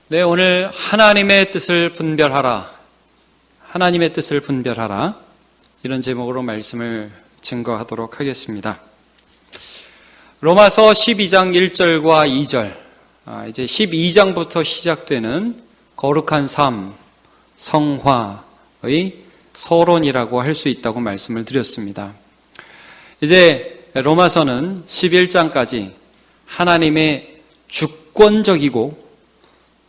네, 오늘 하나님의 뜻을 분별하라. 하나님의 뜻을 분별하라. 이런 제목으로 말씀을 증거하도록 하겠습니다. 로마서 12장 1절과 2절, 이제 12장부터 시작되는 거룩한 삶, 성화의 서론이라고 할 수 있다고 말씀을 드렸습니다. 이제 로마서는 11장까지 하나님의 주권적이고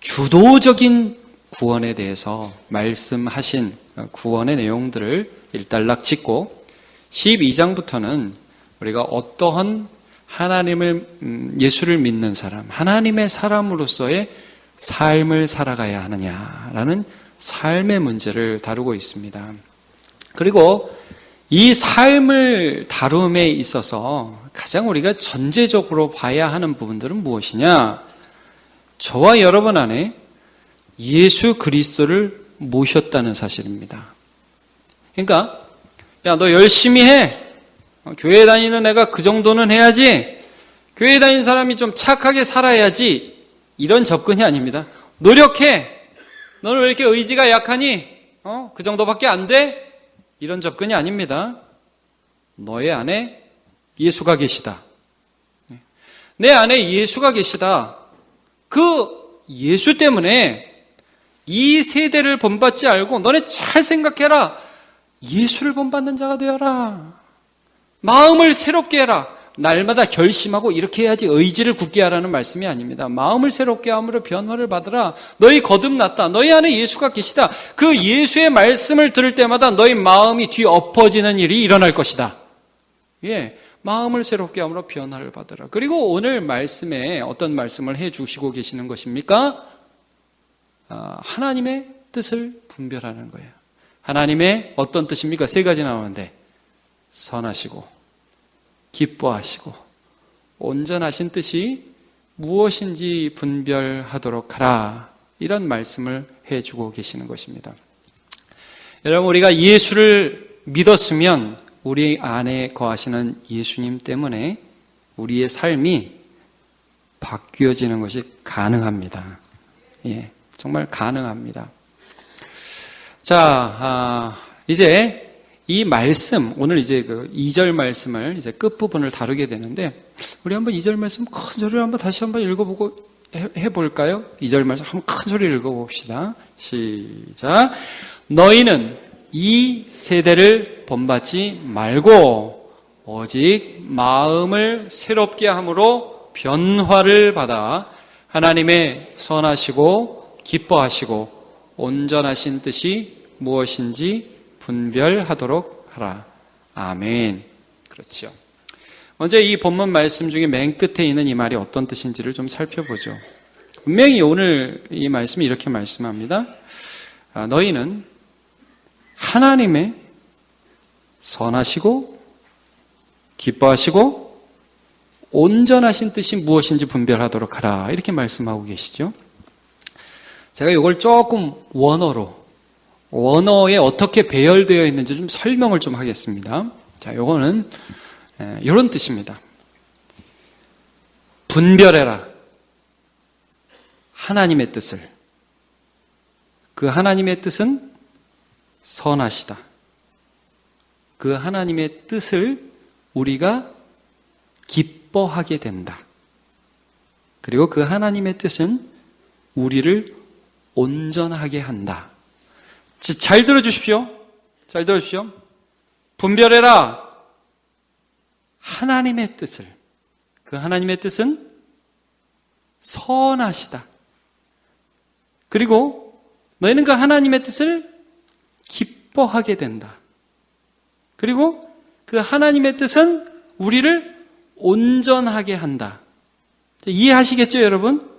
주도적인 구원에 대해서 말씀하신 구원의 내용들을 일단락 짚고 12장부터는 우리가 어떠한 하나님을 예수를 믿는 사람, 하나님의 사람으로서의 삶을 살아가야 하느냐라는 삶의 문제를 다루고 있습니다. 그리고 이 삶을 다룸에 있어서 가장 우리가 전제적으로 봐야 하는 부분들은 무엇이냐? 저와 여러분 안에 예수 그리스도를 모셨다는 사실입니다. 그러니까 야, 너 열심히 해. 교회 다니는 애가 그 정도는 해야지. 교회 다니는 사람이 좀 착하게 살아야지. 이런 접근이 아닙니다. 노력해. 너는 왜 이렇게 의지가 약하니? 그 정도밖에 안 돼? 이런 접근이 아닙니다. 너의 안에 예수가 계시다. 내 안에 예수가 계시다. 그 예수 때문에 이 세대를 본받지 않고 너네 잘 생각해라. 예수를 본받는 자가 되어라. 마음을 새롭게 해라. 날마다 결심하고 이렇게 해야지 의지를 굳게 하라는 말씀이 아닙니다. 마음을 새롭게 함으로 변화를 받으라. 너희 거듭났다. 너희 안에 예수가 계시다. 그 예수의 말씀을 들을 때마다 너희 마음이 뒤엎어지는 일이 일어날 것이다. 예, 마음을 새롭게 함으로 변화를 받으라. 그리고 오늘 말씀에 어떤 말씀을 해주시고 계시는 것입니까? 하나님의 뜻을 분별하는 거예요. 하나님의 어떤 뜻입니까? 세 가지 나오는데 선하시고 기뻐하시고 온전하신 뜻이 무엇인지 분별하도록 하라. 이런 말씀을 해주고 계시는 것입니다. 여러분, 우리가 예수를 믿었으면 우리 안에 거하시는 예수님 때문에 우리의 삶이 바뀌어지는 것이 가능합니다. 예, 정말 가능합니다. 자, 이제 이 말씀, 오늘 이제 그 2절 말씀을 이제 끝부분을 다루게 되는데, 우리 한번 2절 말씀 큰 소리로 한번 다시 한번 읽어보고 해볼까요? 2절 말씀 한번 큰 소리로 읽어봅시다. 시작. 너희는 이 세대를 본받지 말고 오직 마음을 새롭게 함으로 변화를 받아 하나님의 선하시고 기뻐하시고 온전하신 뜻이 무엇인지 분별하도록 하라. 아멘. 그렇죠. 먼저 이 본문 말씀 중에 맨 끝에 있는 이 말이 어떤 뜻인지를 좀 살펴보죠. 분명히 오늘 이 말씀이 이렇게 말씀합니다. 너희는 하나님의 선하시고 기뻐하시고 온전하신 뜻이 무엇인지 분별하도록 하라. 이렇게 말씀하고 계시죠. 제가 이걸 조금 원어에 어떻게 배열되어 있는지 좀 설명을 좀 하겠습니다. 자, 요거는 이런 뜻입니다. 분별해라. 하나님의 뜻을. 그 하나님의 뜻은 선하시다. 그 하나님의 뜻을 우리가 기뻐하게 된다. 그리고 그 하나님의 뜻은 우리를 온전하게 한다. 잘 들어주십시오. 잘 들어주십시오. 분별해라. 하나님의 뜻을. 그 하나님의 뜻은 선하시다. 그리고 너희는 그 하나님의 뜻을 기뻐하게 된다. 그리고 그 하나님의 뜻은 우리를 온전하게 한다. 이해하시겠죠, 여러분?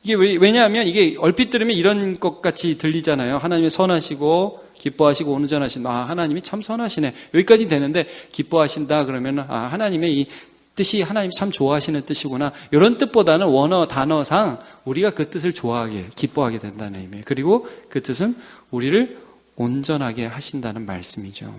이게 왜냐하면 이게 얼핏 들으면 이런 것 같이 들리잖아요. 하나님이 선하시고 기뻐하시고 온전하신, 하나님이 참 선하시네. 여기까지 되는데 기뻐하신다 그러면 하나님의 이 뜻이 하나님이 참 좋아하시는 뜻이구나. 이런 뜻보다는 원어 단어상 우리가 그 뜻을 좋아하게, 기뻐하게 된다는 의미예요. 그리고 그 뜻은 우리를 온전하게 하신다는 말씀이죠.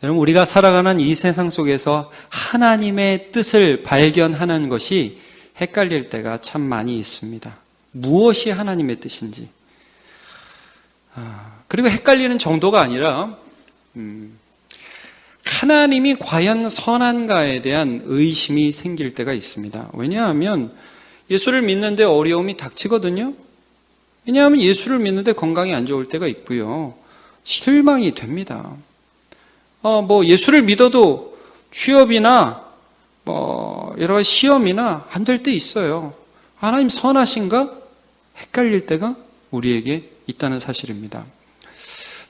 여러분, 우리가 살아가는 이 세상 속에서 하나님의 뜻을 발견하는 것이 헷갈릴 때가 참 많이 있습니다. 무엇이 하나님의 뜻인지. 그리고 헷갈리는 정도가 아니라 하나님이 과연 선한가에 대한 의심이 생길 때가 있습니다. 왜냐하면 예수를 믿는데 어려움이 닥치거든요. 왜냐하면 예수를 믿는데 건강이 안 좋을 때가 있고요. 실망이 됩니다. 예수를 믿어도 취업이나 여러 가지 시험이나 안 될 때 있어요. 하나님 선하신가? 헷갈릴 때가 우리에게 있다는 사실입니다.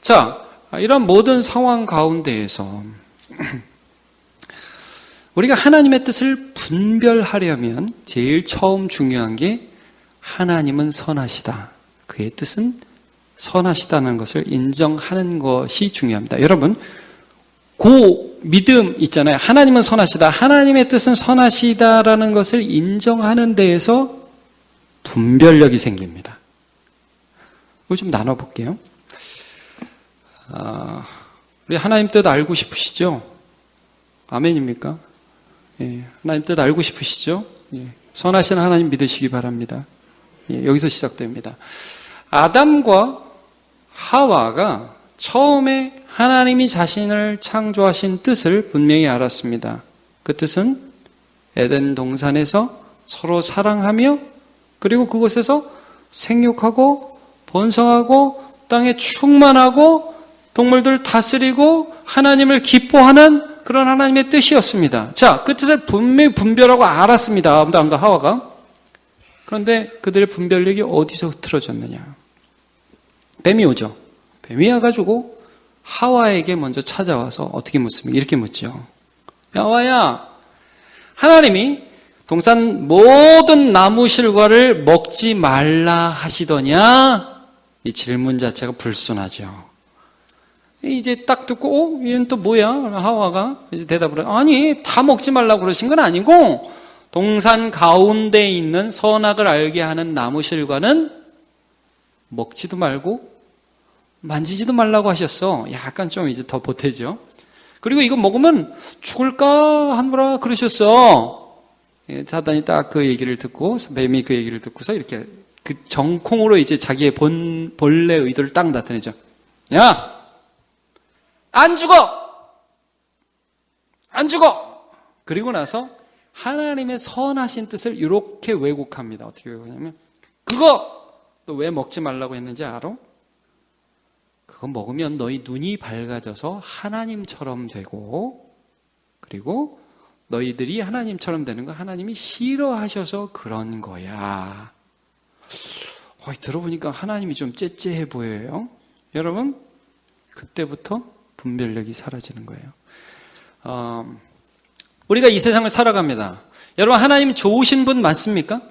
자, 이런 모든 상황 가운데에서 우리가 하나님의 뜻을 분별하려면 제일 처음 중요한 게 하나님은 선하시다. 그의 뜻은 선하시다는 것을 인정하는 것이 중요합니다. 여러분, 그 믿음 있잖아요. 하나님은 선하시다. 하나님의 뜻은 선하시다라는 것을 인정하는 데에서 분별력이 생깁니다. 이거 좀 나눠볼게요. 우리 하나님 뜻 알고 싶으시죠? 아멘입니까? 예, 하나님 뜻 알고 싶으시죠? 예, 선하신 하나님 믿으시기 바랍니다. 예, 여기서 시작됩니다. 아담과 하와가 처음에 하나님이 자신을 창조하신 뜻을 분명히 알았습니다. 그 뜻은 에덴 동산에서 서로 사랑하며 그리고 그곳에서 생육하고 번성하고 땅에 충만하고 동물들 다스리고 하나님을 기뻐하는 그런 하나님의 뜻이었습니다. 자, 그 뜻을 분명히 분별하고 알았습니다. 아담과 하와가. 그런데 그들의 분별력이 어디서 흐트러졌느냐? 뱀이 오죠. 뱀이 와가지고 하와에게 먼저 찾아와서 어떻게 묻습니까? 이렇게 묻죠. 야, 하와야, 하나님이 동산 모든 나무 실과를 먹지 말라 하시더냐? 이 질문 자체가 불순하죠. 이제 딱 듣고, 얘는 또 뭐야? 하와가 이제 대답을 해요. 아니, 다 먹지 말라고 그러신 건 아니고, 동산 가운데 있는 선악을 알게 하는 나무 실과는 먹지도 말고, 만지지도 말라고 하셨어. 약간 좀 이제 더 보태죠. 그리고 이거 먹으면 죽을까 하느라 그러셨어. 사단이 딱 그 얘기를 듣고, 뱀이 그 얘기를 듣고서 이렇게 그 정콩으로 이제 자기의 본래 의도를 딱 나타내죠. 야! 안 죽어! 안 죽어! 그리고 나서 하나님의 선하신 뜻을 이렇게 왜곡합니다. 어떻게 왜곡하냐면, 그거 너 왜 먹지 말라고 했는지 알아? 그거 먹으면 너희 눈이 밝아져서 하나님처럼 되고, 그리고 너희들이 하나님처럼 되는 거 하나님이 싫어하셔서 그런 거야. 들어보니까 하나님이 좀 째째해 보여요. 여러분, 그때부터 분별력이 사라지는 거예요. 우리가 이 세상을 살아갑니다. 여러분, 하나님 좋으신 분 맞습니까?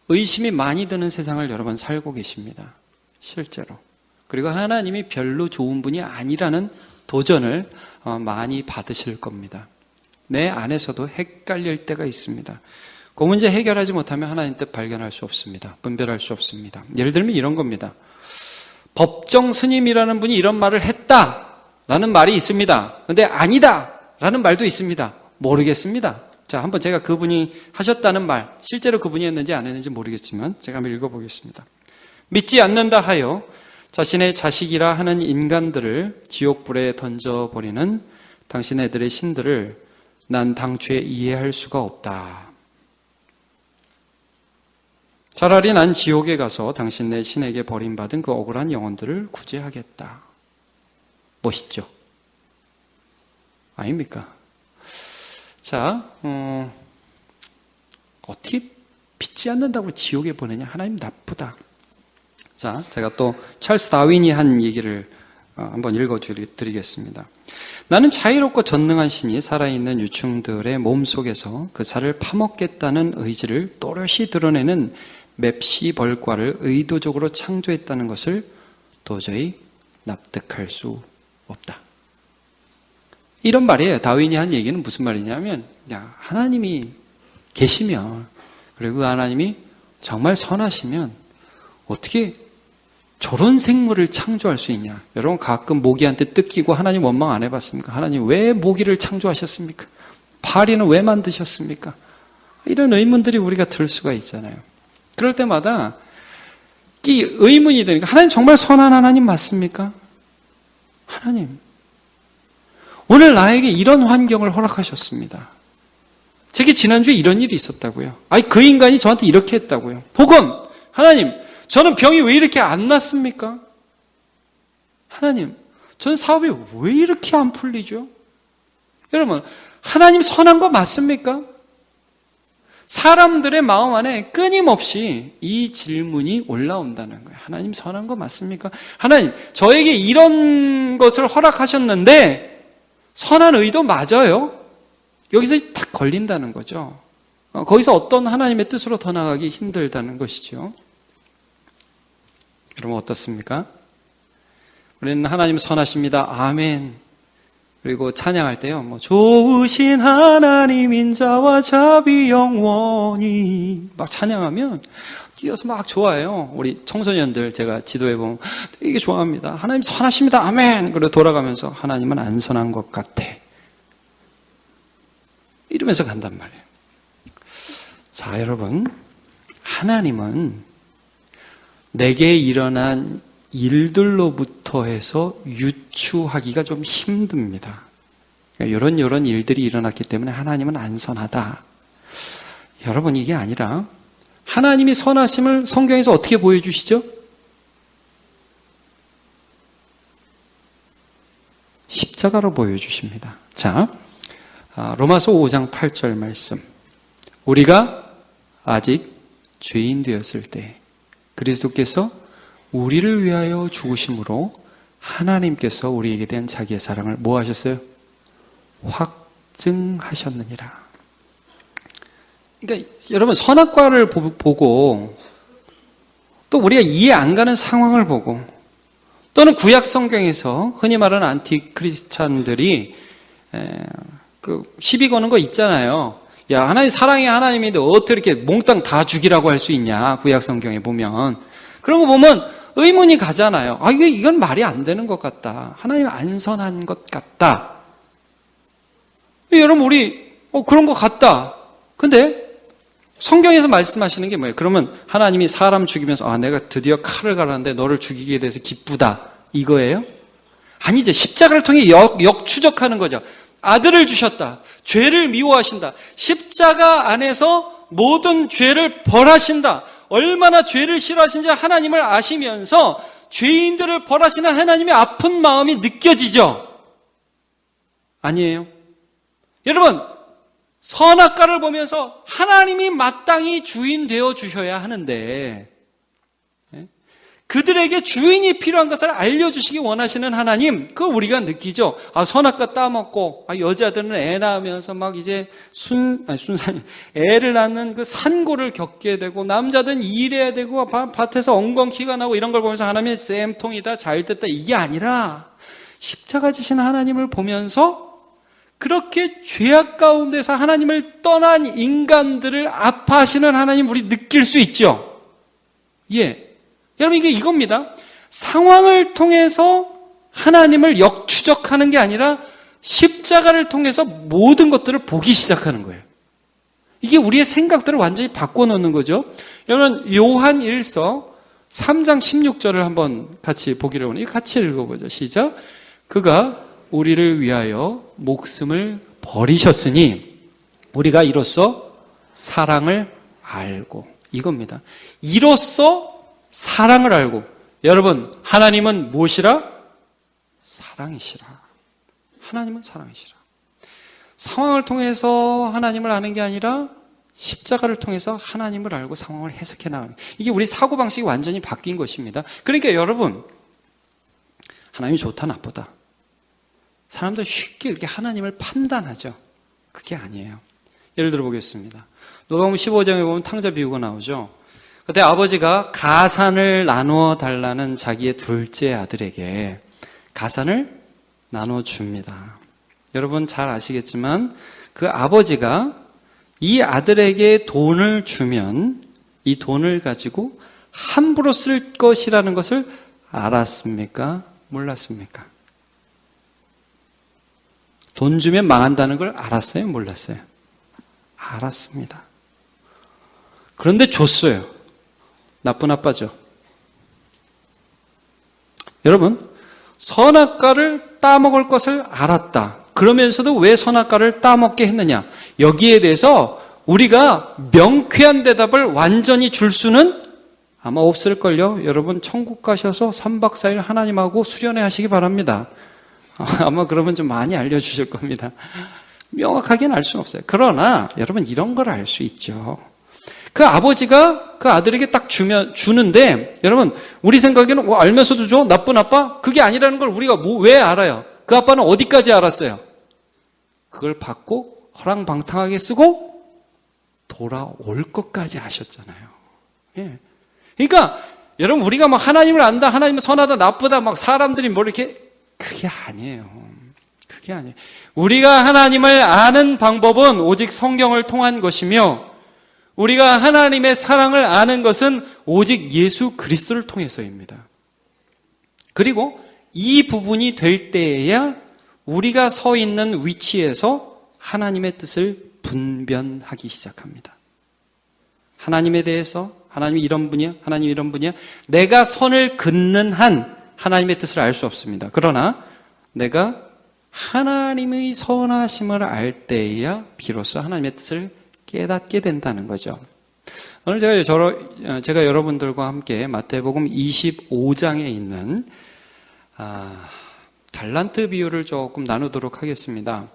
의심이 많이 드는 세상을 여러분 살고 계십니다. 실제로. 그리고 하나님이 별로 좋은 분이 아니라는 도전을 많이 받으실 겁니다. 내 안에서도 헷갈릴 때가 있습니다. 그 문제 해결하지 못하면 하나님 뜻 발견할 수 없습니다. 분별할 수 없습니다. 예를 들면 이런 겁니다. 법정 스님이라는 분이 이런 말을 했다라는 말이 있습니다. 근데 아니다라는 말도 있습니다. 모르겠습니다. 자, 한번 제가 그분이 하셨다는 말, 실제로 그분이 했는지 안 했는지 모르겠지만 제가 한번 읽어보겠습니다. 믿지 않는다 하여 자신의 자식이라 하는 인간들을 지옥불에 던져버리는 당신네들의 신들을 난 당초에 이해할 수가 없다. 차라리 난 지옥에 가서 당신네 신에게 버림받은 그 억울한 영혼들을 구제하겠다. 멋있죠? 아닙니까? 자, 어떻게 믿지 않는다고 지옥에 보내냐? 하나님 나쁘다. 자, 제가 또 찰스 다윈이 한 얘기를 한번 읽어드리겠습니다. 나는 자유롭고 전능한 신이 살아있는 유충들의 몸속에서 그 살을 파먹겠다는 의지를 또렷이 드러내는 맵시벌과를 의도적으로 창조했다는 것을 도저히 납득할 수 없다. 이런 말이에요. 다윈이 한 얘기는 무슨 말이냐면, 야, 하나님이 계시면, 그리고 그 하나님이 정말 선하시면 어떻게 저런 생물을 창조할 수 있냐? 여러분 가끔 모기한테 뜯기고 하나님 원망 안 해봤습니까? 하나님 왜 모기를 창조하셨습니까? 파리는 왜 만드셨습니까? 이런 의문들이 우리가 들 수가 있잖아요. 그럴 때마다 이 의문이 되니까 하나님 정말 선한 하나님 맞습니까? 하나님, 오늘 나에게 이런 환경을 허락하셨습니다. 제게 지난주에 이런 일이 있었다고요. 아니, 그 인간이 저한테 이렇게 했다고요. 혹은 하나님, 저는 병이 왜 이렇게 안 낫습니까? 하나님, 저는 사업이 왜 이렇게 안 풀리죠? 여러분, 하나님 선한 거 맞습니까? 사람들의 마음 안에 끊임없이 이 질문이 올라온다는 거예요. 하나님 선한 거 맞습니까? 하나님, 저에게 이런 것을 허락하셨는데 선한 의도 맞아요? 여기서 딱 걸린다는 거죠. 거기서 어떤 하나님의 뜻으로 더 나가기 힘들다는 것이죠. 여러분 어떻습니까? 우리는 하나님 선하십니다. 아멘. 그리고 찬양할 때요, 좋으신 하나님 인자와 자비 영원히 막 찬양하면 뛰어서 막 좋아해요. 우리 청소년들 제가 지도해 보면 되게 좋아합니다. 하나님 선하십니다. 아멘. 그리고 돌아가면서 하나님은 안 선한 것 같아. 이러면서 간단 말이에요. 자, 여러분, 하나님은 내게 일어난 일들로부터 해서 유추하기가 좀 힘듭니다. 그러니까 이런 일들이 일어났기 때문에 하나님은 안 선하다. 여러분, 이게 아니라 하나님이 선하심을 성경에서 어떻게 보여주시죠? 십자가로 보여주십니다. 자, 로마서 5장 8절 말씀. 우리가 아직 죄인 되었을 때 그리스도께서 우리를 위하여 죽으심으로 하나님께서 우리에게 대한 자기의 사랑을 뭐 하셨어요? 확증하셨느니라. 그러니까 여러분 선악과를 보고 또 우리가 이해 안 가는 상황을 보고 또는 구약 성경에서 흔히 말하는 안티 크리스찬들이 시비 거는 거 있잖아요. 야, 하나님 사랑의 하나님인데 어떻게 이렇게 몽땅 다 죽이라고 할 수 있냐? 구약 성경에 보면 그런 거 보면 의문이 가잖아요. 아, 이건 말이 안 되는 것 같다. 하나님 안 선한 것 같다. 여러분 우리 그런 것 같다. 근데 성경에서 말씀하시는 게 뭐예요? 그러면 하나님이 사람 죽이면서 내가 드디어 칼을 갈았는데 너를 죽이게 돼서 기쁘다. 이거예요? 아니죠. 십자가를 통해 역추적하는 거죠. 아들을 주셨다. 죄를 미워하신다. 십자가 안에서 모든 죄를 벌하신다. 얼마나 죄를 싫어하신지 하나님을 아시면서 죄인들을 벌하시는 하나님의 아픈 마음이 느껴지죠? 아니에요? 여러분, 선악과를 보면서 하나님이 마땅히 주인 되어 주셔야 하는데 그들에게 주인이 필요한 것을 알려주시기 원하시는 하나님, 그걸 우리가 느끼죠. 선악과 따먹고, 여자들은 애 낳으면서 막 이제 애를 낳는 그 산고를 겪게 되고, 남자들은 일해야 되고, 밭에서 엉겅퀴가 나고 이런 걸 보면서 하나님의 쌤통이다, 잘됐다, 이게 아니라, 십자가 지신 하나님을 보면서, 그렇게 죄악 가운데서 하나님을 떠난 인간들을 아파하시는 하나님 우리 느낄 수 있죠. 예. 여러분 이게 이겁니다. 상황을 통해서 하나님을 역추적하는 게 아니라 십자가를 통해서 모든 것들을 보기 시작하는 거예요. 이게 우리의 생각들을 완전히 바꿔놓는 거죠. 여러분 요한 1서 3장 16절을 한번 같이 보기를 원해요. 같이 읽어보죠. 시작. 그가 우리를 위하여 목숨을 버리셨으니 우리가 이로써 사랑을 알고, 이겁니다. 이로써 사랑을 알고. 여러분, 하나님은 무엇이라? 사랑이시라. 하나님은 사랑이시라. 상황을 통해서 하나님을 아는 게 아니라 십자가를 통해서 하나님을 알고 상황을 해석해 나가는, 이게 우리 사고방식이 완전히 바뀐 것입니다. 그러니까 여러분, 하나님이 좋다 나쁘다, 사람들 쉽게 이렇게 하나님을 판단하죠. 그게 아니에요. 예를 들어 보겠습니다. 누가복음 15장에 보면 탕자 비유가 나오죠. 그때 아버지가 가산을 나누어 달라는 자기의 둘째 아들에게 가산을 나눠줍니다. 여러분 잘 아시겠지만 그 아버지가 이 아들에게 돈을 주면 이 돈을 가지고 함부로 쓸 것이라는 것을 알았습니까? 몰랐습니까? 돈 주면 망한다는 걸 알았어요? 몰랐어요? 알았습니다. 그런데 줬어요. 나쁜 아빠죠. 여러분, 선악과를 따먹을 것을 알았다. 그러면서도 왜 선악과를 따먹게 했느냐? 여기에 대해서 우리가 명쾌한 대답을 완전히 줄 수는 아마 없을걸요. 여러분 천국 가셔서 3박 4일 하나님하고 수련회 하시기 바랍니다. 아마 그러면 좀 많이 알려주실 겁니다. 명확하게는 알 수는 없어요. 그러나 여러분 이런 걸 알 수 있죠. 그 아버지가 그 아들에게 딱 주는데 여러분 우리 생각에는 알면서도 줘? 나쁜 아빠? 그게 아니라는 걸 우리가 왜 알아요? 그 아빠는 어디까지 알았어요? 그걸 받고 허랑방탕하게 쓰고 돌아올 것까지 아셨잖아요. 예. 그러니까 여러분 우리가 막 하나님을 안다, 하나님은 선하다, 나쁘다, 막 사람들이 뭐 이렇게 그게 아니에요. 그게 아니에요. 우리가 하나님을 아는 방법은 오직 성경을 통한 것이며 우리가 하나님의 사랑을 아는 것은 오직 예수 그리스도를 통해서입니다. 그리고 이 부분이 될 때에야 우리가 서 있는 위치에서 하나님의 뜻을 분별하기 시작합니다. 하나님에 대해서 하나님이 이런 분이야, 하나님이 이런 분이야. 내가 선을 긋는 한 하나님의 뜻을 알 수 없습니다. 그러나 내가 하나님의 선하심을 알 때에야 비로소 하나님의 뜻을 깨닫게 된다는 거죠. 오늘 제가 여러분들과 함께 마태복음 25장에 있는 달란트 비유를 조금 나누도록 하겠습니다.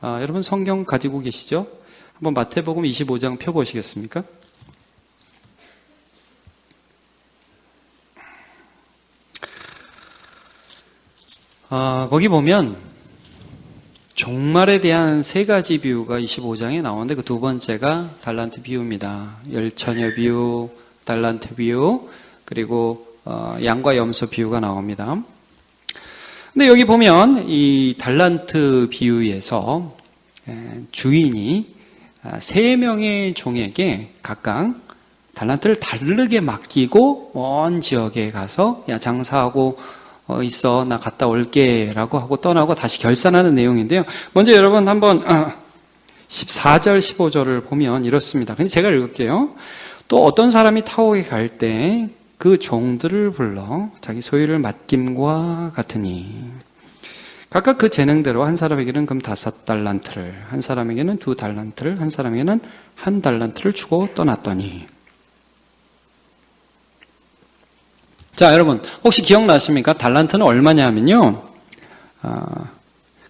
여러분 성경 가지고 계시죠? 한번 마태복음 25장 펴보시겠습니까? 거기 보면 종말에 대한 세 가지 비유가 25장에 나오는데 그 두 번째가 달란트 비유입니다. 열처녀 비유, 달란트 비유, 그리고 양과 염소 비유가 나옵니다. 근데 여기 보면 이 달란트 비유에서 주인이 세 명의 종에게 각각 달란트를 다르게 맡기고 먼 지역에 가서 야 장사하고 있어 나 갔다 올게 라고 하고 떠나고 다시 결산하는 내용인데요. 먼저 여러분 한번 14절 15절을 보면 이렇습니다. 근데 제가 읽을게요. 또 어떤 사람이 타옥에 갈 때 그 종들을 불러 자기 소유를 맡김과 같으니 각각 그 재능대로 한 사람에게는 금 5달란트를, 한 사람에게는 2달란트를, 한 사람에게는 1달란트를 주고 떠났더니. 자, 여러분 혹시 기억나십니까? 달란트는 얼마냐면요,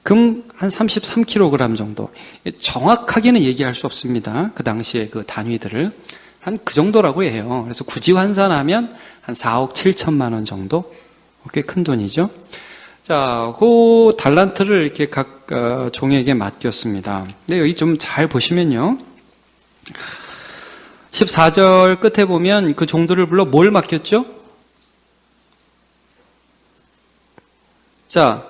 금 한 33kg 정도. 정확하게는 얘기할 수 없습니다. 그 당시에 그 단위들을 한 그 정도라고 해요. 그래서 굳이 환산하면 한 4억 7천만 원 정도, 꽤 큰 돈이죠. 자, 그 달란트를 이렇게 각 종에게 맡겼습니다. 근데 여기 좀 잘 보시면요, 14절 끝에 보면 그 종들을 불러 뭘 맡겼죠? 자,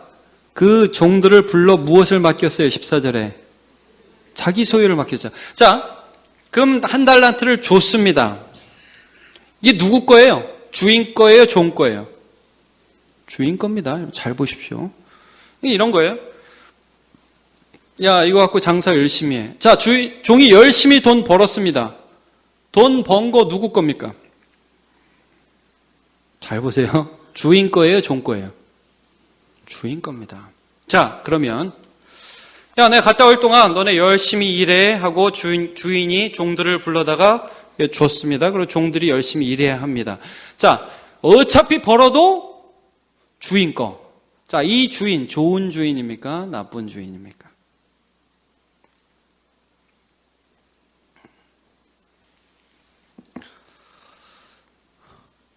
그 종들을 불러 무엇을 맡겼어요? 14절에 자기 소유를 맡겼죠. 자, 금 1달란트를 줬습니다. 이게 누구 거예요? 주인 거예요? 종 거예요? 주인 겁니다. 잘 보십시오. 이런 거예요. 야, 이거 갖고 장사 열심히 해. 자, 종이 열심히 돈 벌었습니다. 돈 번 거 누구 겁니까? 잘 보세요. 주인 거예요? 종 거예요? 주인 겁니다. 자, 그러면 야, 내가 갔다 올 동안 너네 열심히 일해 하고 주인이 종들을 불러다가 줬습니다. 그리고 종들이 열심히 일해야 합니다. 자, 어차피 벌어도 주인 거. 자, 이 주인 좋은 주인입니까? 나쁜 주인입니까?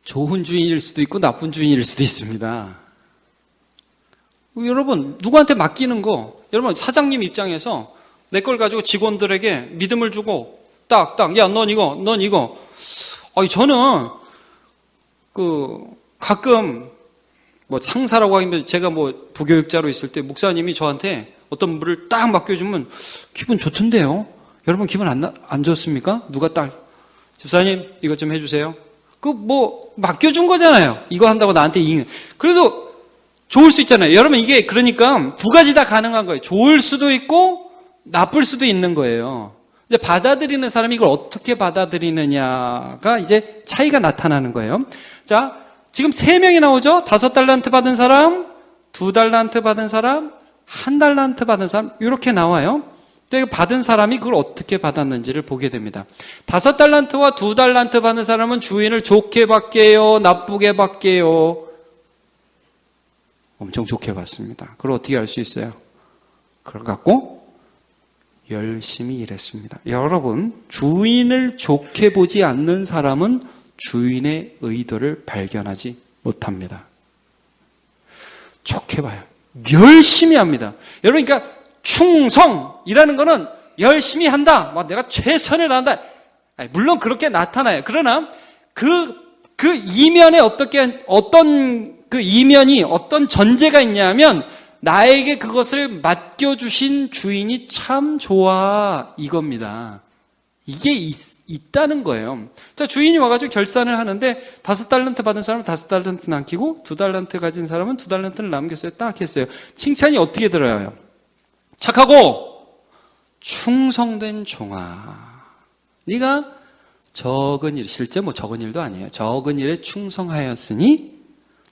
좋은 주인일 수도 있고 나쁜 주인일 수도 있습니다. 여러분, 누구한테 맡기는 거, 여러분 사장님 입장에서 내 걸 가지고 직원들에게 믿음을 주고 딱 야, 넌 이거. 저는 가끔 뭐 상사라고 하면 제가 뭐 부교육자로 있을 때 목사님이 저한테 어떤 물을 딱 맡겨주면 기분 좋던데요. 여러분 기분 안 좋습니까? 누가 딱 집사님 이것 좀 해주세요. 맡겨준 거잖아요. 이거 한다고 나한테 그래도 좋을 수 있잖아요. 여러분 이게 그러니까 두 가지 다 가능한 거예요. 좋을 수도 있고 나쁠 수도 있는 거예요. 근데 받아들이는 사람이 이걸 어떻게 받아들이느냐가 이제 차이가 나타나는 거예요. 자, 지금 3명이 나오죠? 5달란트 받은 사람, 2달란트 받은 사람, 1달란트 받은 사람, 이렇게 나와요. 받은 사람이 그걸 어떻게 받았는지를 보게 됩니다. 5달란트와 2달란트 받은 사람은 주인을 좋게 받게요, 나쁘게 받게요? 엄청 좋게 받습니다. 그걸 어떻게 알 수 있어요? 그걸 갖고 열심히 일했습니다. 여러분, 주인을 좋게 보지 않는 사람은 주인의 의도를 발견하지 못합니다. 좋게 봐요. 열심히 합니다. 여러분, 그러니까 충성이라는 거는 열심히 한다. 막 내가 최선을 다한다. 물론 그렇게 나타나요. 그러나 그 이면에 어떤 그 이면이 어떤 전제가 있냐면 나에게 그것을 맡겨주신 주인이 참 좋아, 이겁니다. 이게 있다는 거예요. 자, 주인이 와가지고 결산을 하는데 5달란트 받은 사람은 5달란트 남기고 2달란트 가진 사람은 2달란트를 남겼어요. 딱 했어요. 칭찬이 어떻게 들어요? 착하고 충성된 종아, 네가 적은 일, 실제 적은 일도 아니에요. 적은 일에 충성하였으니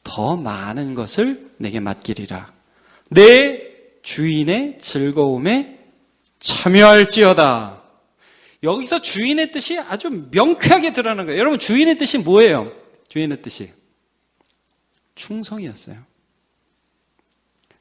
더 많은 것을 내게 맡기리라. 내 주인의 즐거움에 참여할지어다. 여기서 주인의 뜻이 아주 명쾌하게 드러나는 거예요. 여러분, 주인의 뜻이 뭐예요? 주인의 뜻이 충성이었어요.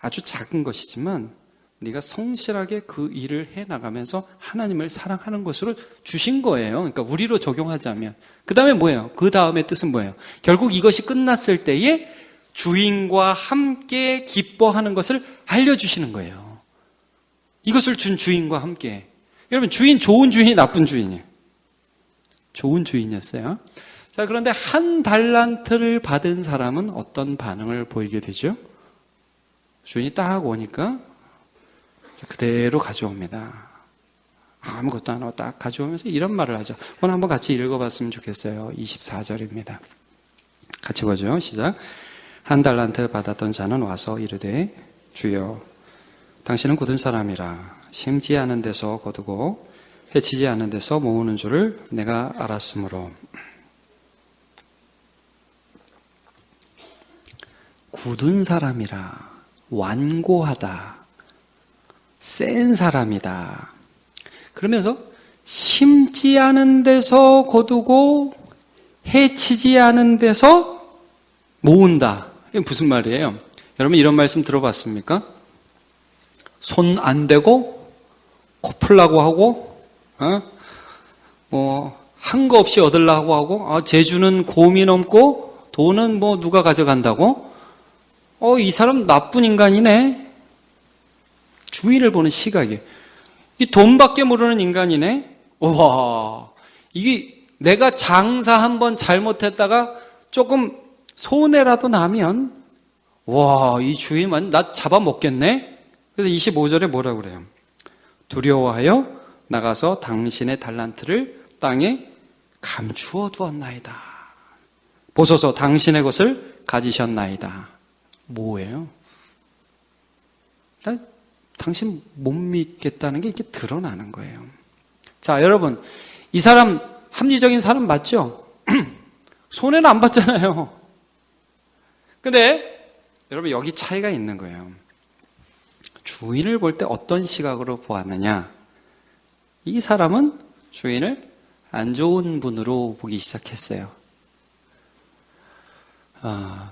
아주 작은 것이지만 네가 성실하게 그 일을 해나가면서 하나님을 사랑하는 것으로 주신 거예요. 그러니까 우리로 적용하자면. 그 다음에 뭐예요? 그 다음에 뜻은 뭐예요? 결국 이것이 끝났을 때에 주인과 함께 기뻐하는 것을 알려주시는 거예요. 이것을 준 주인과 함께. 여러분, 주인, 좋은 주인이 나쁜 주인이에요? 좋은 주인이었어요. 자, 그런데 1달란트를 받은 사람은 어떤 반응을 보이게 되죠? 주인이 딱 오니까 그대로 가져옵니다. 아무것도 안 하고 딱 가져오면서 이런 말을 하죠. 오늘 한번 같이 읽어봤으면 좋겠어요. 24절입니다. 같이 보죠. 시작. 1달란트 받았던 자는 와서 이르되 주여, 당신은 굳은 사람이라 심지 않은 데서 거두고 해치지 않은 데서 모으는 줄을 내가 알았으므로. 굳은 사람이라, 완고하다, 센 사람이다. 그러면서 심지 않은 데서 거두고 해치지 않은 데서 모은다. 이게 무슨 말이에요? 여러분, 이런 말씀 들어봤습니까? 손 안 대고 코 풀라고 하고, 한 거 없이 얻으려고 하고, 재주는 곰이 넘고 돈은 누가 가져간다고? 이 사람 나쁜 인간이네. 주인을 보는 시각이, 이 돈밖에 모르는 인간이네. 와, 이게 내가 장사 한번 잘못했다가 조금 손해라도 나면, 와, 이 주인만 나 잡아먹겠네. 그래서 25절에 뭐라고 그래요? 두려워하여 나가서 당신의 달란트를 땅에 감추어 두었나이다. 보소서, 당신의 것을 가지셨나이다. 뭐예요? 당신 못 믿겠다는 게 이렇게 드러나는 거예요. 자, 여러분, 이 사람 합리적인 사람 맞죠? 손해는 안 봤잖아요. 근데 여러분, 여기 차이가 있는 거예요. 주인을 볼 때 어떤 시각으로 보았느냐? 이 사람은 주인을 안 좋은 분으로 보기 시작했어요.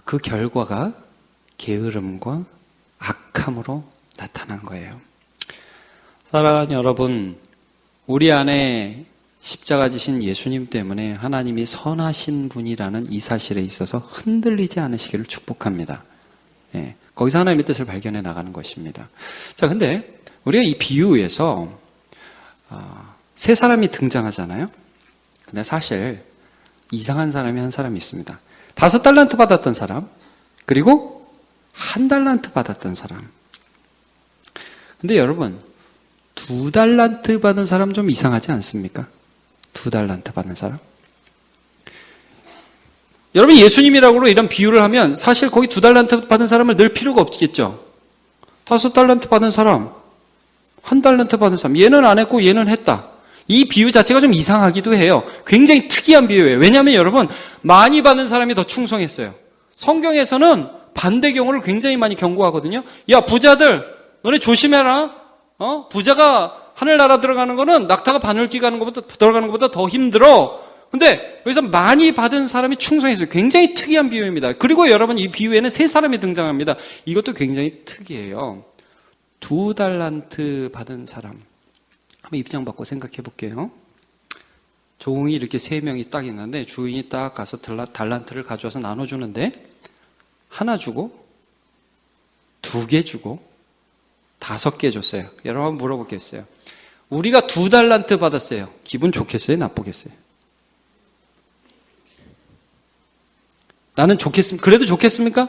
그 결과가 게으름과 악함으로 나타난 거예요. 사랑하는 여러분, 우리 안에 십자가 지신 예수님 때문에 하나님이 선하신 분이라는 이 사실에 있어서 흔들리지 않으시기를 축복합니다. 예, 거기서 하나님의 뜻을 발견해 나가는 것입니다. 자, 근데 우리가 이 비유에서 세 사람이 등장하잖아요. 근데 사실 이상한 사람이 한 사람이 있습니다. 5달란트 받았던 사람, 그리고 1달란트 받았던 사람. 근데 여러분, 2달란트 받은 사람 좀 이상하지 않습니까? 2달란트 받은 사람? 여러분, 예수님이라고 이런 비유를 하면 사실 거기 2달란트 받은 사람을 넣을 필요가 없겠죠. 5달란트 받은 사람, 1달란트 받은 사람, 얘는 안 했고 얘는 했다. 이 비유 자체가 좀 이상하기도 해요. 굉장히 특이한 비유예요. 왜냐하면 여러분, 많이 받은 사람이 더 충성했어요. 성경에서는 반대 경우를 굉장히 많이 경고하거든요. 야, 부자들, 너네 조심해라. 부자가 하늘나라 들어가는 거는 낙타가 바늘기 들어가는 것보다 더 힘들어. 근데 여기서 많이 받은 사람이 충성했어요. 굉장히 특이한 비유입니다. 그리고 여러분, 이 비유에는 세 사람이 등장합니다. 이것도 굉장히 특이해요. 2달란트 받은 사람. 한번 입장 바꿔 생각해 볼게요. 종이 이렇게 3명이 딱 있는데 주인이 딱 가서 달란트를 가져와서 나눠주는데 하나 주고 2개 주고 5개 줬어요. 여러분 한번 물어보겠어요. 우리가 2달란트 받았어요. 기분 좋겠어요? 나쁘겠어요? 나는 그래도 좋겠습니까?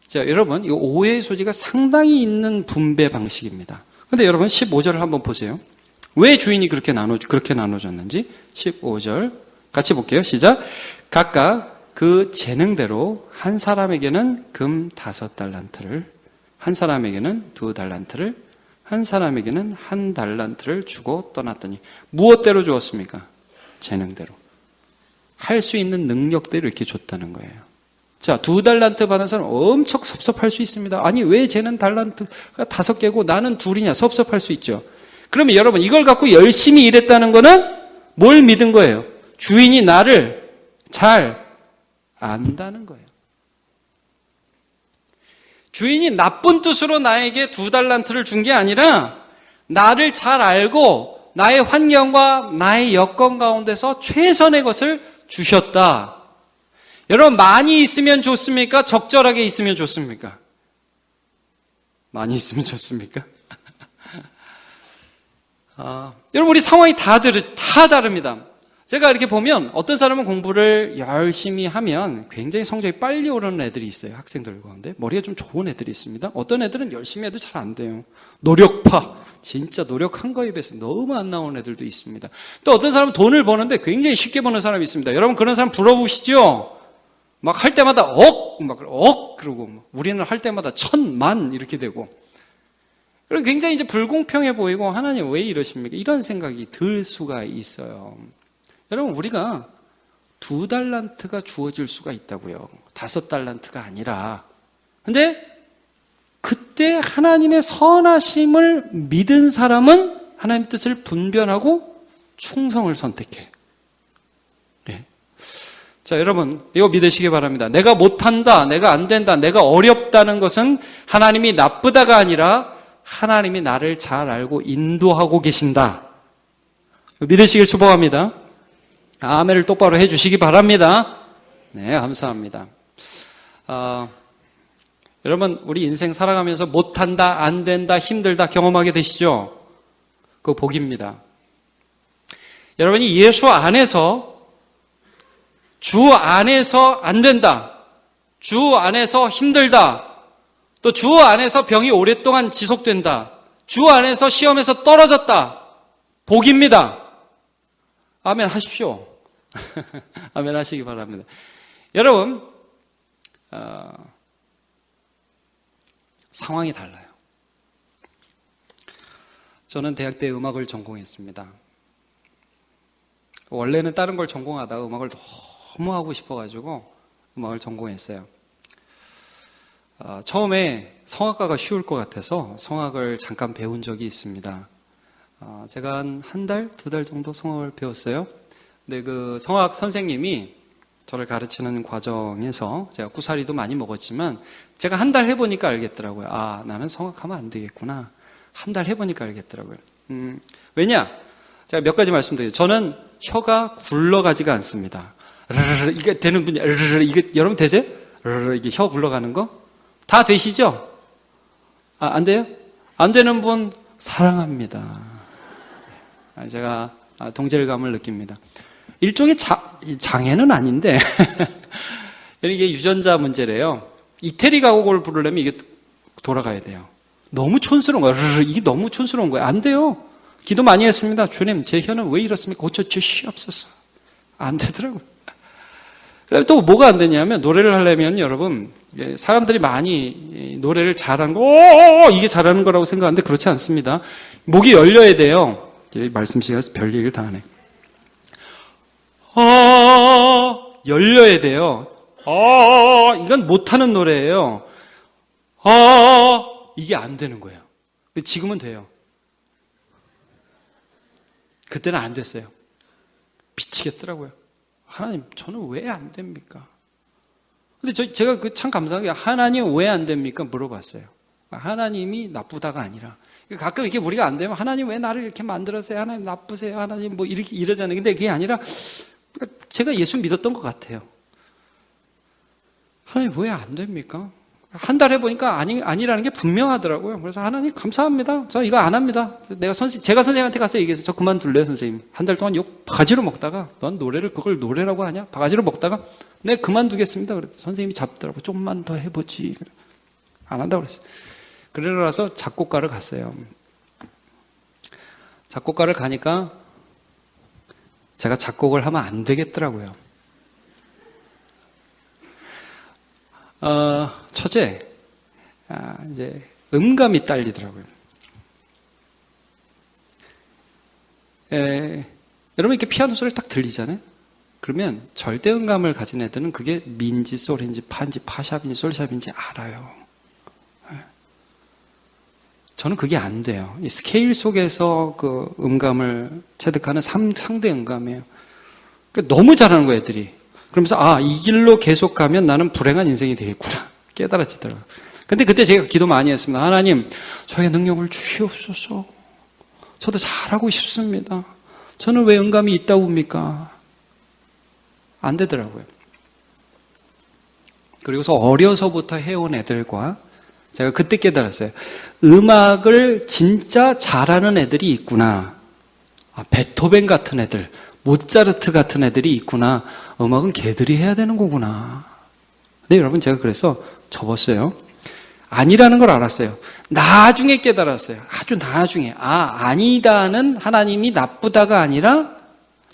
자, 여러분, 이 오해의 소지가 상당히 있는 분배 방식입니다. 근데 여러분, 15절을 한번 보세요. 왜 주인이 그렇게 나눠줬는지. 15절. 같이 볼게요. 시작. 각각 그 재능대로 한 사람에게는 금 5달란트를, 한 사람에게는 2달란트를, 한 사람에게는 1달란트를 주고 떠났더니, 무엇대로 주었습니까? 재능대로. 할 수 있는 능력대로 이렇게 줬다는 거예요. 자, 2달란트 받은 사람 엄청 섭섭할 수 있습니다. 아니, 왜 쟤는 달란트가 5개고 나는 2이냐? 섭섭할 수 있죠. 그러면 여러분, 이걸 갖고 열심히 일했다는 거는 뭘 믿은 거예요? 주인이 나를 잘 안다는 거예요. 주인이 나쁜 뜻으로 나에게 2달란트를 준 게 아니라 나를 잘 알고 나의 환경과 나의 여건 가운데서 최선의 것을 주셨다. 여러분, 많이 있으면 좋습니까? 적절하게 있으면 좋습니까? 많이 있으면 좋습니까? 여러분, 우리 상황이 다 다릅니다. 제가 이렇게 보면 어떤 사람은 공부를 열심히 하면 굉장히 성적이 빨리 오르는 애들이 있어요. 학생들 가운데. 머리가 좀 좋은 애들이 있습니다. 어떤 애들은 열심히 해도 잘 안 돼요. 노력파. 진짜 노력한 거에 비해서 너무 안 나오는 애들도 있습니다. 또 어떤 사람은 돈을 버는데 굉장히 쉽게 버는 사람이 있습니다. 여러분, 그런 사람 부러우시죠? 막 할 때마다 그러고 우리는 할 때마다 1000만 이렇게 되고. 그리고 굉장히 이제 불공평해 보이고 하나님 왜 이러십니까? 이런 생각이 들 수가 있어요. 여러분, 우리가 2달란트가 주어질 수가 있다고요. 5달란트가 아니라. 근데 그때 하나님의 선하심을 믿은 사람은 하나님의 뜻을 분별하고 충성을 선택해. 네. 자, 여러분, 이거 믿으시기 바랍니다. 내가 못한다, 내가 안 된다, 내가 어렵다는 것은 하나님이 나쁘다가 아니라 하나님이 나를 잘 알고 인도하고 계신다. 믿으시길 축복합니다. 아멘을 똑바로 해주시기 바랍니다. 네, 감사합니다. 여러분, 우리 인생 살아가면서 못한다, 안 된다, 힘들다 경험하게 되시죠? 그거 복입니다. 여러분이 예수 안에서, 주 안에서 안 된다, 주 안에서 힘들다, 또 주 안에서 병이 오랫동안 지속된다, 주 안에서 시험에서 떨어졌다, 복입니다. 아멘 하십시오. 아멘 하시기 바랍니다. 여러분, 상황이 달라요. 저는 대학 때 음악을 전공했습니다. 원래는 다른 걸 전공하다가 음악을 너무 하고 싶어가지고 음악을 전공했어요. 처음에 성악가가 쉬울 것 같아서 성악을 잠깐 배운 적이 있습니다. 제가 한 달, 2달 정도 성악을 배웠어요. 근데 그 성악 선생님이 저를 가르치는 과정에서 제가 구사리도 많이 먹었지만 제가 한 달 해보니까 알겠더라고요. 아, 나는 성악하면 안 되겠구나. 한 달 해보니까 알겠더라고요. 왜냐? 제가 몇 가지 말씀드려요. 저는 혀가 굴러가지가 않습니다. 이게 되는 분이, 이게 여러분 되세요? 이게 혀 굴러가는 거? 다 되시죠? 안 돼요? 안 되는 분 사랑합니다. 제가 동질감을 느낍니다. 일종의 장애는 아닌데 이게 유전자 문제래요. 이태리 가곡을 부르려면 이게 돌아가야 돼요. 너무 촌스러운 거예요. 이게 너무 촌스러운 거예요. 안 돼요. 기도 많이 했습니다. 주님, 제 혀는 왜 이렇습니까? 고쳐주시옵소서. 안 되더라고요. 그다음에 또 뭐가 안 되냐면 노래를 하려면 여러분, 사람들이 많이 노래를 잘하는 거, 이게 잘하는 거라고 생각하는데 그렇지 않습니다. 목이 열려야 돼요. 말씀 시간에서 별 얘기를 다 하네. 열려야 돼요. 이건 못하는 노래예요. 이게 안 되는 거예요. 지금은 돼요. 그때는 안 됐어요. 미치겠더라고요. 하나님, 저는 왜 안 됩니까? 근데 제가 참 감사한 게, 하나님 왜 안 됩니까? 물어봤어요. 하나님이 나쁘다가 아니라, 가끔 이렇게 우리가 안 되면, 하나님 왜 나를 이렇게 만들었어요? 하나님 나쁘세요? 하나님 뭐 이렇게 이러잖아요. 근데 그게 아니라, 제가 예수 믿었던 것 같아요. 하나님 왜 안 됩니까? 한 달 해보니까 아니라는 게 분명하더라고요. 그래서 하나님 감사합니다. 저 이거 안 합니다. 제가 선생님한테 가서 얘기해서 저 그만둘래요, 선생님. 한 달 동안 욕 바가지로 먹다가, 넌 그걸 노래라고 하냐? 바가지로 먹다가, 네, 그만두겠습니다. 그랬더니 선생님이 잡더라고요. 좀만 더 해보지. 안 한다고 그랬어요. 그러고 나서 작곡가를 갔어요. 작곡가를 가니까 제가 작곡을 하면 안 되겠더라고요. 첫째, 이제 음감이 딸리더라고요. 여러분 이렇게 피아노 소리를 딱 들리잖아요. 그러면 절대 음감을 가진 애들은 그게 미인지 솔인지 파인지 파샵인지 솔샵인지 알아요. 저는 그게 안 돼요. 이 스케일 속에서 그 음감을 체득하는 상대 음감이에요. 그러니까 너무 잘하는 거예요, 애들이. 그러면서 이 길로 계속 가면 나는 불행한 인생이 되겠구나 깨달아지더라고요. 근데 그때 제가 기도 많이 했습니다. 하나님, 저의 능력을 주시옵소서. 저도 잘하고 싶습니다. 저는 왜 음감이 있다고 봅니까? 안 되더라고요. 그리고서 어려서부터 해온 애들과 제가 그때 깨달았어요. 음악을 진짜 잘하는 애들이 있구나. 베토벤 같은 애들, 모차르트 같은 애들이 있구나. 음악은 걔들이 해야 되는 거구나. 근데 여러분 제가 그래서 접었어요. 아니라는 걸 알았어요. 나중에 깨달았어요. 아주 나중에. 아니다는 하나님이 나쁘다가 아니라,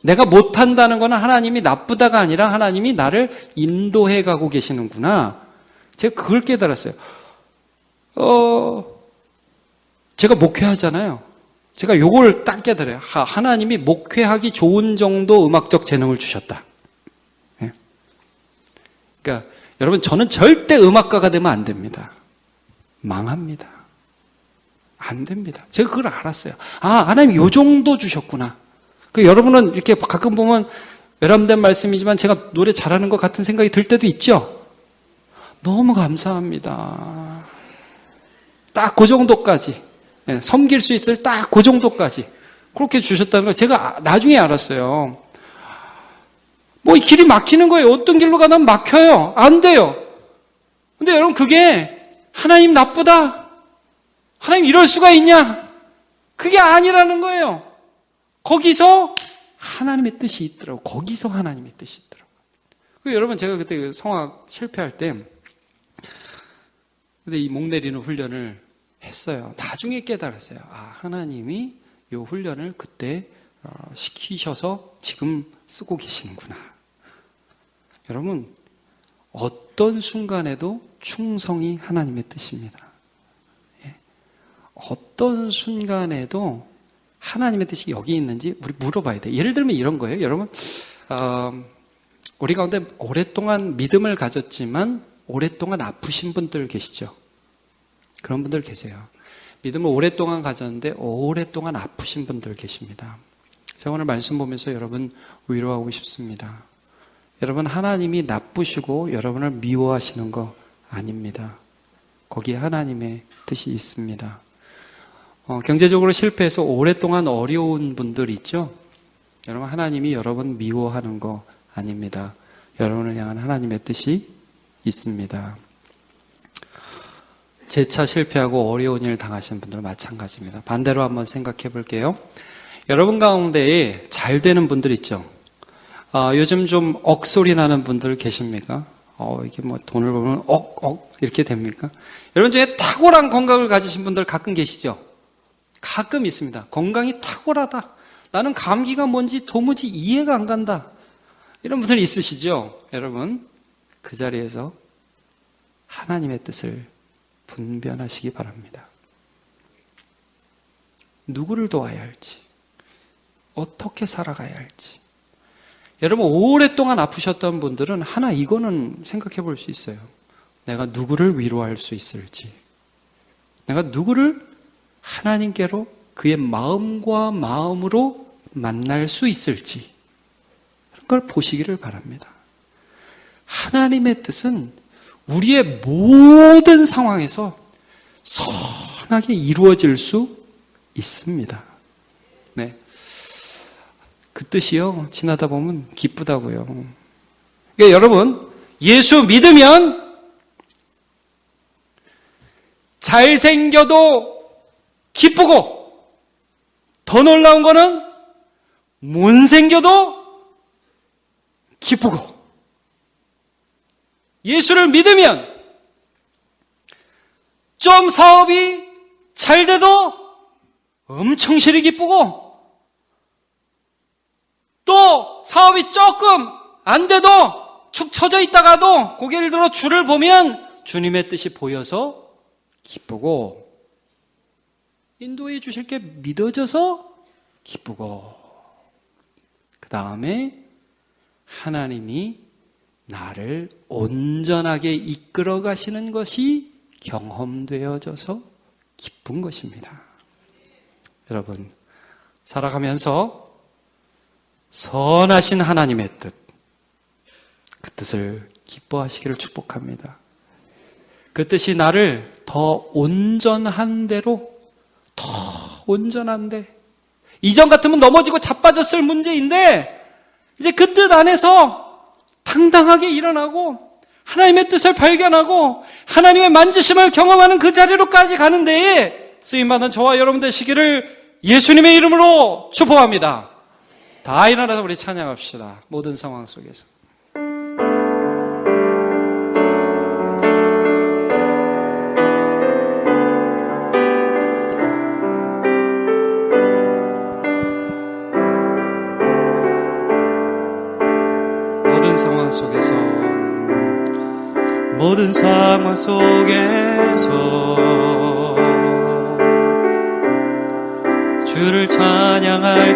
내가 못한다는 거는 하나님이 나쁘다가 아니라 하나님이 나를 인도해 가고 계시는구나. 제가 그걸 깨달았어요. 제가 목회하잖아요. 제가 요걸 딱 깨달아요. 하나님이 목회하기 좋은 정도 음악적 재능을 주셨다. 예? 그러니까 여러분, 저는 절대 음악가가 되면 안 됩니다. 망합니다. 안 됩니다. 제가 그걸 알았어요. 하나님이 요 정도 주셨구나. 여러분은 이렇게 가끔 보면 외람된 말씀이지만 제가 노래 잘하는 것 같은 생각이 들 때도 있죠? 너무 감사합니다. 딱 그 정도까지. 섬길 수 있을 딱 그 정도까지. 그렇게 주셨다는 걸 제가 나중에 알았어요. 이 길이 막히는 거예요. 어떤 길로 가면 막혀요. 안 돼요. 근데 여러분, 그게 하나님 나쁘다. 하나님 이럴 수가 있냐? 그게 아니라는 거예요. 거기서 하나님의 뜻이 있더라고요. 거기서 하나님의 뜻이 있더라고요. 여러분, 제가 그때 성악 실패할 때, 근데 이 목 내리는 훈련을 했어요. 나중에 깨달았어요. 하나님이 이 훈련을 그때 시키셔서 지금 쓰고 계시는구나. 여러분, 어떤 순간에도 충성이 하나님의 뜻입니다. 어떤 순간에도 하나님의 뜻이 여기 있는지 우리 물어봐야 돼요. 예를 들면 이런 거예요. 여러분, 우리 가운데 오랫동안 믿음을 가졌지만 오랫동안 아프신 분들 계시죠? 그런 분들 계세요. 믿음을 오랫동안 가졌는데 오랫동안 아프신 분들 계십니다. 제가 오늘 말씀 보면서 여러분 위로하고 싶습니다. 여러분, 하나님이 나쁘시고 여러분을 미워하시는 거 아닙니다. 거기에 하나님의 뜻이 있습니다. 경제적으로 실패해서 오랫동안 어려운 분들 있죠? 여러분, 하나님이 여러분 미워하는 거 아닙니다. 여러분을 향한 하나님의 뜻이 있습니다. 재차 실패하고 어려운 일을 당하신 분들은 마찬가지입니다. 반대로 한번 생각해 볼게요. 여러분 가운데에 잘 되는 분들 있죠? 요즘 좀 억소리 나는 분들 계십니까? 이게 돈을 벌면 이렇게 됩니까? 여러분 중에 탁월한 건강을 가지신 분들 가끔 계시죠? 가끔 있습니다. 건강이 탁월하다. 나는 감기가 뭔지 도무지 이해가 안 간다. 이런 분들 있으시죠? 여러분, 그 자리에서 하나님의 뜻을 분별하시기 바랍니다. 누구를 도와야 할지, 어떻게 살아가야 할지. 여러분, 오랫동안 아프셨던 분들은 하나 이거는 생각해 볼 수 있어요. 내가 누구를 위로할 수 있을지, 내가 누구를 하나님께로 그의 마음과 마음으로 만날 수 있을지, 그걸 보시기를 바랍니다. 하나님의 뜻은 우리의 모든 상황에서 선하게 이루어질 수 있습니다. 네. 그 뜻이요, 지나다 보면 기쁘다고요. 그러니까 여러분, 예수 믿으면 잘생겨도 기쁘고, 더 놀라운 거는 못생겨도 기쁘고, 예수를 믿으면 좀 사업이 잘 돼도 엄청 실이 기쁘고, 또 사업이 조금 안 돼도 축 처져 있다가도 고개를 들어 주를 보면 주님의 뜻이 보여서 기쁘고, 인도해 주실 게 믿어져서 기쁘고, 그 다음에 하나님이 나를 온전하게 이끌어 가시는 것이 경험되어져서 기쁜 것입니다. 여러분, 살아가면서 선하신 하나님의 뜻, 그 뜻을 기뻐하시기를 축복합니다. 그 뜻이 나를 더 온전한 대로, 더 온전한 데, 이전 같으면 넘어지고 자빠졌을 문제인데 이제 그 뜻 안에서 당당하게 일어나고 하나님의 뜻을 발견하고 하나님의 만지심을 경험하는 그 자리로까지 가는 데에 쓰임받은 저와 여러분 되시기를 예수님의 이름으로 축복합니다. 다 일어나서 우리 찬양합시다. 모든 상황 속에서. 모든 상황 속에서 주를 찬양할지라.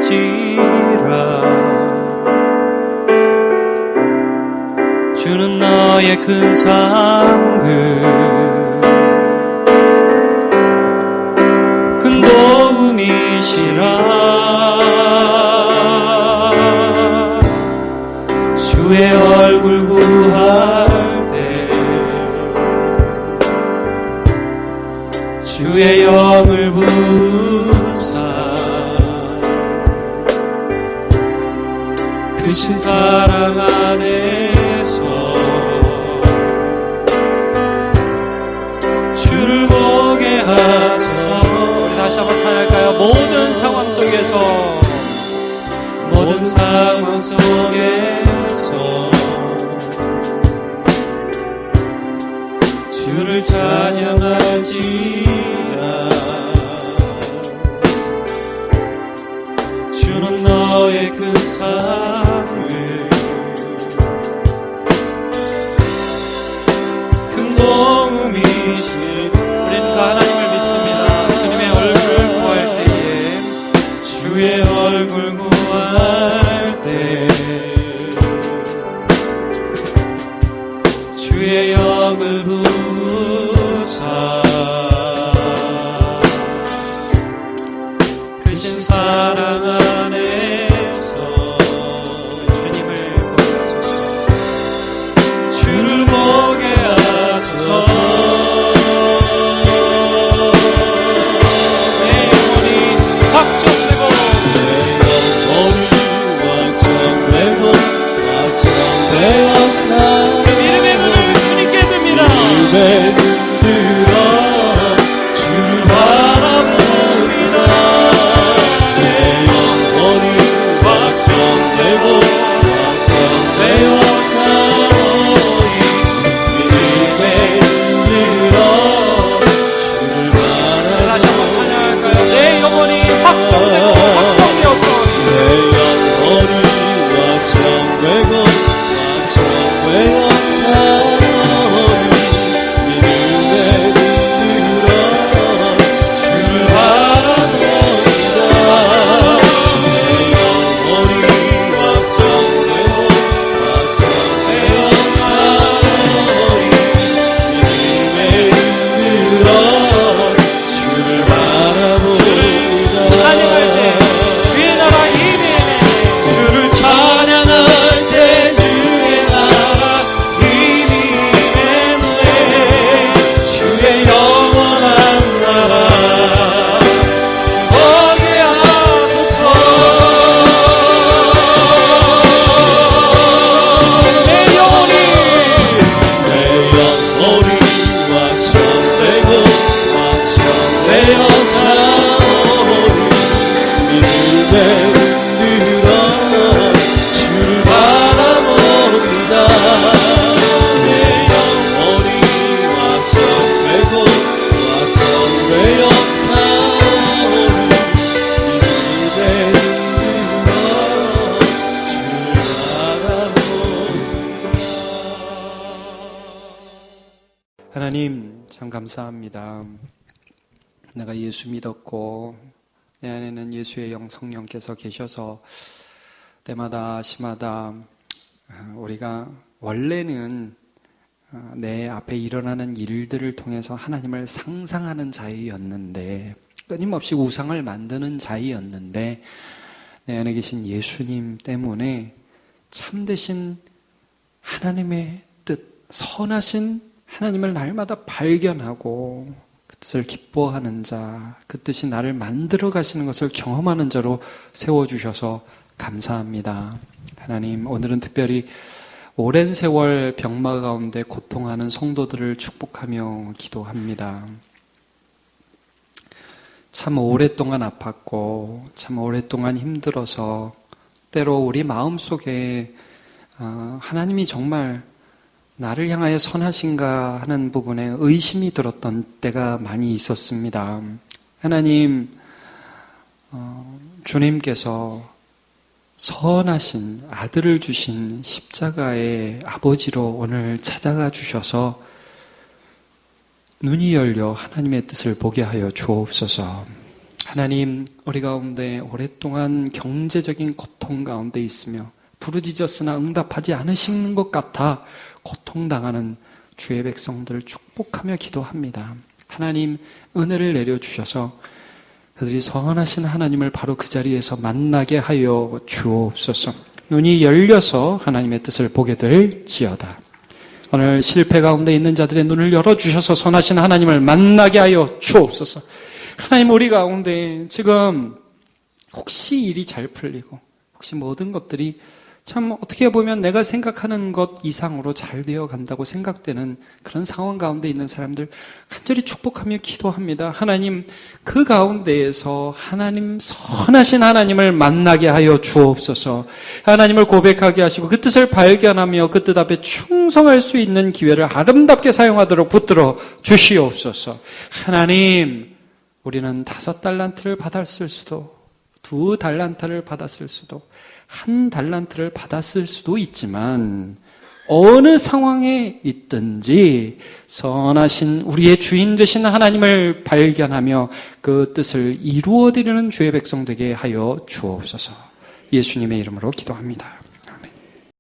주는 너의 큰 상급, 큰 도움이시라. 주의 얼굴 구할 주의 영을 부사 크신 사랑 안에서 주를 보게 하소서. 우리 다시 한번 찬양할까요? 모든 상황 속에서, 모든 상황 속에서 주를 찬양하지. 주는 너의 큰 사랑을, 큰 도움이시라. 우린 그 하나님을 믿습니다. 주님의 얼굴 구할 때에, 주의 얼굴 구할 때 주의 영을 부사 크신 사랑 안에서 주님을 보게 하소서. 주를 보게 하소서. 내 영혼이 확정되고, 그 믿음의 눈을 주님께 듭니다. 믿음의 눈 들어 하나님, 참 감사합니다. 내가 예수 믿었고 내 안에는 예수의 영 성령께서 계셔서 때마다 시마다 우리가 원래는 내 앞에 일어나는 일들을 통해서 하나님을 상상하는 자이었는데, 끊임없이 우상을 만드는 자이었는데, 내 안에 계신 예수님 때문에 참되신 하나님의 뜻, 선하신 하나님을 날마다 발견하고 그 뜻을 기뻐하는 자, 그 뜻이 나를 만들어 가시는 것을 경험하는 자로 세워주셔서 감사합니다. 하나님, 오늘은 특별히 오랜 세월 병마 가운데 고통하는 성도들을 축복하며 기도합니다. 참 오랫동안 아팠고 참 오랫동안 힘들어서 때로 우리 마음속에 하나님이 정말 나를 향하여 선하신가 하는 부분에 의심이 들었던 때가 많이 있었습니다. 하나님, 주님께서 선하신 아들을 주신 십자가의 아버지로 오늘 찾아가 주셔서 눈이 열려 하나님의 뜻을 보게 하여 주옵소서. 하나님, 우리 가운데 오랫동안 경제적인 고통 가운데 있으며 부르짖었으나 응답하지 않으시는 것 같아 고통당하는 주의 백성들을 축복하며 기도합니다. 하나님, 은혜를 내려주셔서 그들이 선하신 하나님을 바로 그 자리에서 만나게 하여 주옵소서. 눈이 열려서 하나님의 뜻을 보게 될지어다. 오늘 실패 가운데 있는 자들의 눈을 열어주셔서 선하신 하나님을 만나게 하여 주옵소서. 하나님, 우리 가운데 지금 혹시 일이 잘 풀리고 혹시 모든 것들이 참 어떻게 보면 내가 생각하는 것 이상으로 잘 되어 간다고 생각되는 그런 상황 가운데 있는 사람들 간절히 축복하며 기도합니다. 하나님, 그 가운데에서 하나님, 선하신 하나님을 만나게 하여 주옵소서. 하나님을 고백하게 하시고 그 뜻을 발견하며 그 뜻 앞에 충성할 수 있는 기회를 아름답게 사용하도록 붙들어 주시옵소서. 하나님, 우리는 5달란트를 받았을 수도 2달란트를 받았을 수도 1달란트를 받았을 수도 있지만 어느 상황에 있든지 선하신 우리의 주인 되신 하나님을 발견하며 그 뜻을 이루어드리는 주의 백성 되게 하여 주옵소서. 예수님의 이름으로 기도합니다.